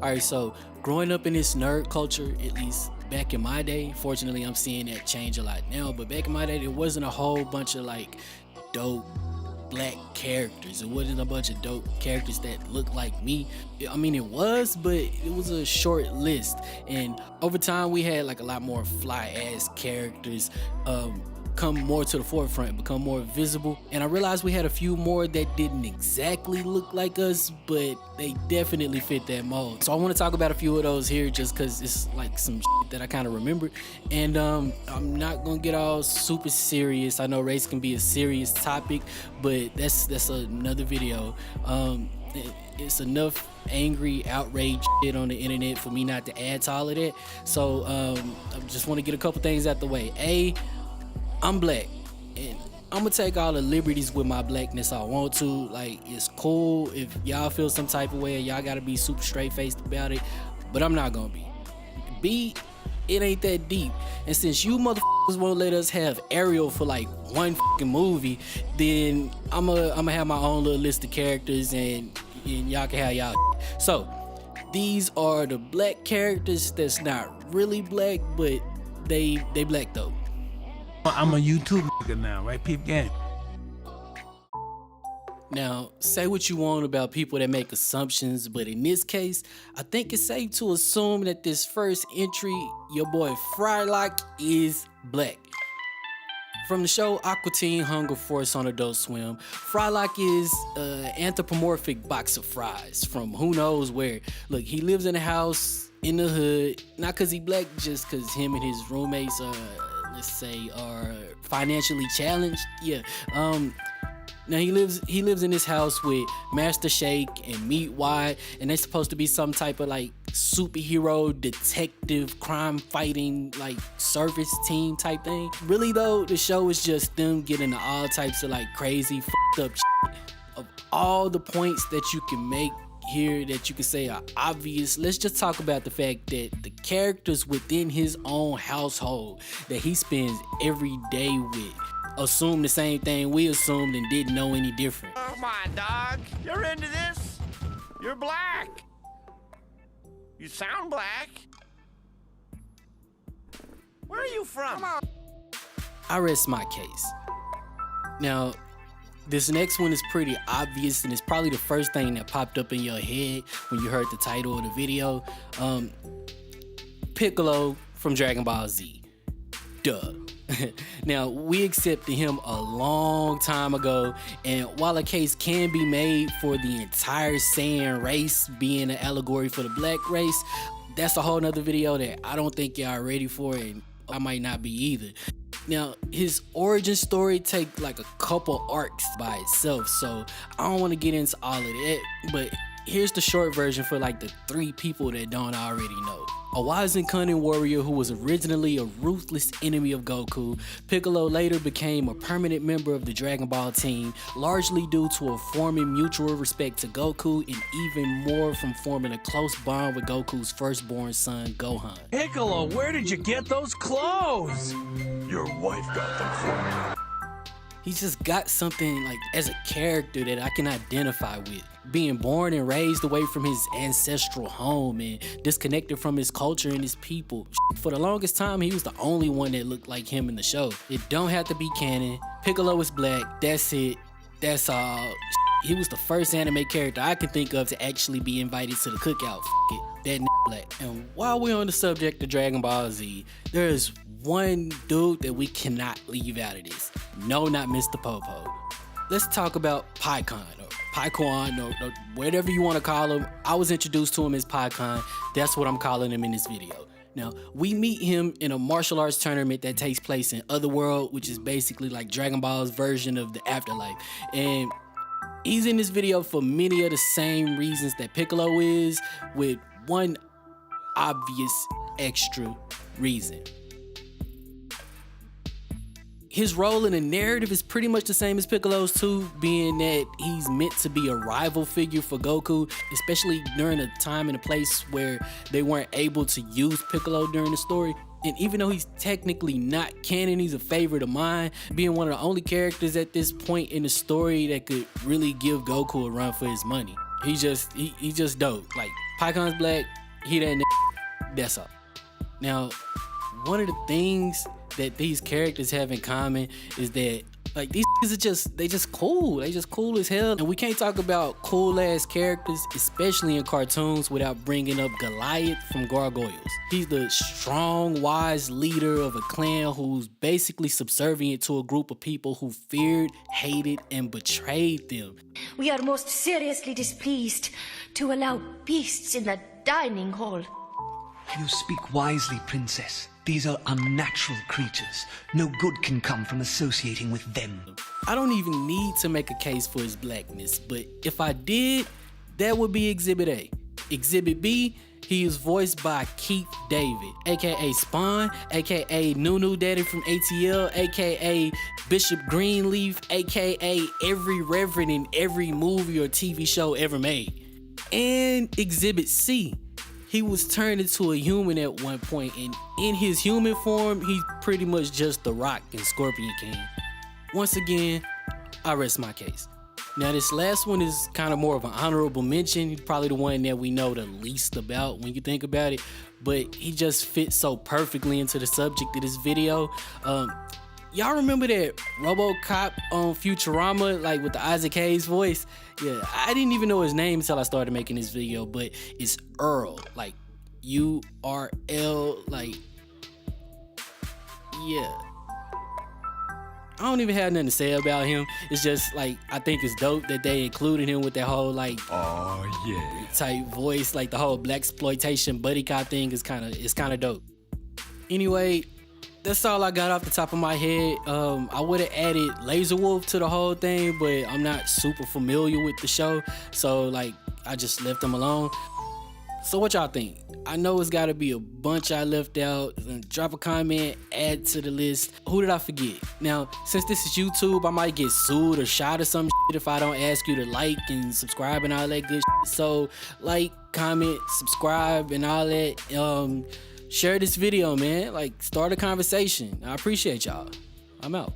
Alright, so growing up in this nerd culture, at least back in my day, fortunately I'm seeing that change a lot now, but back in my day there wasn't a whole bunch of like dope black characters. It wasn't a bunch of dope characters that looked like me. I mean, it was, but it was a short list. And over time, we had like a lot more fly ass characters come more to the forefront, become more visible. And I realized we had a few more that didn't exactly look like us, but they definitely fit that mold. So I want to talk about a few of those here just because it's like some shit that I kind of remembered. And I'm not gonna get all super serious. I know race can be a serious topic, but that's another video. It's enough angry, outrage shit on the internet for me not to add to all of that. So I just want to get a couple things out the way. I'm black, and I'm gonna take all the liberties with my blackness I want to. Like, it's cool if y'all feel some type of way, y'all gotta be super straight faced about it, but I'm not gonna be. It ain't that deep. And since you motherfuckers won't let us have Ariel for like one fucking movie, then I'ma have my own little list of characters, and y'all can have y'all. So these are the black characters that's not really black, but they black though. I'm a YouTube nigga now, right? Peep game. Now, say what you want about people that make assumptions, but in this case, I think it's safe to assume that this first entry, your boy Frylock, is black. From the show Aqua Teen Hunger Force on Adult Swim, Frylock is an anthropomorphic box of fries from who knows where. Look, he lives in a house in the hood, not because he black, just because him and his roommates let's say are financially challenged. Now he lives in this house with Master Shake and Meat Wide, and they're supposed to be some type of like superhero detective crime fighting like service team type thing. Really though, the show is just them getting into all types of like crazy fucked up shit. Of all the points that you can make here that you can say are obvious, let's just talk about the fact that the characters within his own household that he spends every day with assume the same thing we assumed and didn't know any different. Come on, dog. You're into this? You're black. You sound black. Where are you from? Come on. I rest my case. Now, this next one is pretty obvious, and it's probably the first thing that popped up in your head when you heard the title of the video. Piccolo from Dragon Ball Z. Duh. Now, we accepted him a long time ago, and while a case can be made for the entire Saiyan race being an allegory for the black race, that's a whole nother video that I don't think y'all ready for, and I might not be either. Now, his origin story take like a couple arcs by itself, so I don't want to get into all of that, but here's the short version for like the 3 people that don't already know. A wise and cunning warrior who was originally a ruthless enemy of Goku, Piccolo later became a permanent member of the Dragon Ball team, largely due to a forming mutual respect to Goku and even more from forming a close bond with Goku's firstborn son, Gohan. Piccolo, where did you get those clothes? Your wife got them for me. He's just got something like as a character that I can identify with. Being born and raised away from his ancestral home and disconnected from his culture and his people. For the longest time, he was the only one that looked like him in the show. It don't have to be canon. Piccolo is black. That's it. That's all. He was the first anime character I can think of to actually be invited to the cookout. That black. And while we're on the subject of Dragon Ball Z, there is one dude that we cannot leave out of this. No, not Mr. Popo. Let's talk about Pycon or Pycon or whatever you want to call him. I was introduced to him as Pycon. That's what I'm calling him in this video. Now, we meet him in a martial arts tournament that takes place in Otherworld, which is basically like Dragon Ball's version of the Afterlife. And he's in this video for many of the same reasons that Piccolo is, with one obvious extra reason. His role in the narrative is pretty much the same as Piccolo's too, being that he's meant to be a rival figure for Goku, especially during a time and a place where they weren't able to use Piccolo during the story. And even though he's technically not canon, he's a favorite of mine, being one of the only characters at this point in the story that could really give Goku a run for his money. He just dope. Like Pycon's black, he that nigga, that's all. Now, one of the things that these characters have in common is that like these are just cool. They just cool as hell. And we can't talk about cool ass characters, especially in cartoons, without bringing up Goliath from Gargoyles. He's the strong, wise leader of a clan who's basically subservient to a group of people who feared, hated, and betrayed them. We are most seriously displeased to allow beasts in the dining hall. You speak wisely, Princess. These are unnatural creatures. No good can come from associating with them. I don't even need to make a case for his blackness, but if I did, that would be Exhibit A. Exhibit B, he is voiced by Keith David, aka Spawn, aka Nunu Daddy from ATL, aka Bishop Greenleaf, aka every reverend in every movie or TV show ever made. And Exhibit C, he was turned into a human at one point, and in his human form, he's pretty much just The Rock and Scorpion King. Once again, I rest my case. Now this last one is kind of more of an honorable mention. He's probably the one that we know the least about when you think about it, but he just fits so perfectly into the subject of this video. Y'all remember that RoboCop on Futurama, like with the Isaac Hayes voice? Yeah, I didn't even know his name until I started making this video, but it's Earl, like U-R-L, like, yeah. I don't even have nothing to say about him. It's just like, I think it's dope that they included him with that whole like, Oh yeah. type voice, like the whole blaxploitation buddy cop thing is kind of dope. Anyway, that's all I got off the top of my head. I would have added Laser Wolf to the whole thing, but I'm not super familiar with the show, so like I just left them alone. So what y'all think? I know it's gotta be a bunch I left out. Drop a comment, add to the list. Who did I forget? Now, since this is YouTube, I might get sued or shot or some shit if I don't ask you to like and subscribe and all that good shit. So like, comment, subscribe and all that. Share this video, man. Like, start a conversation. I appreciate y'all. I'm out.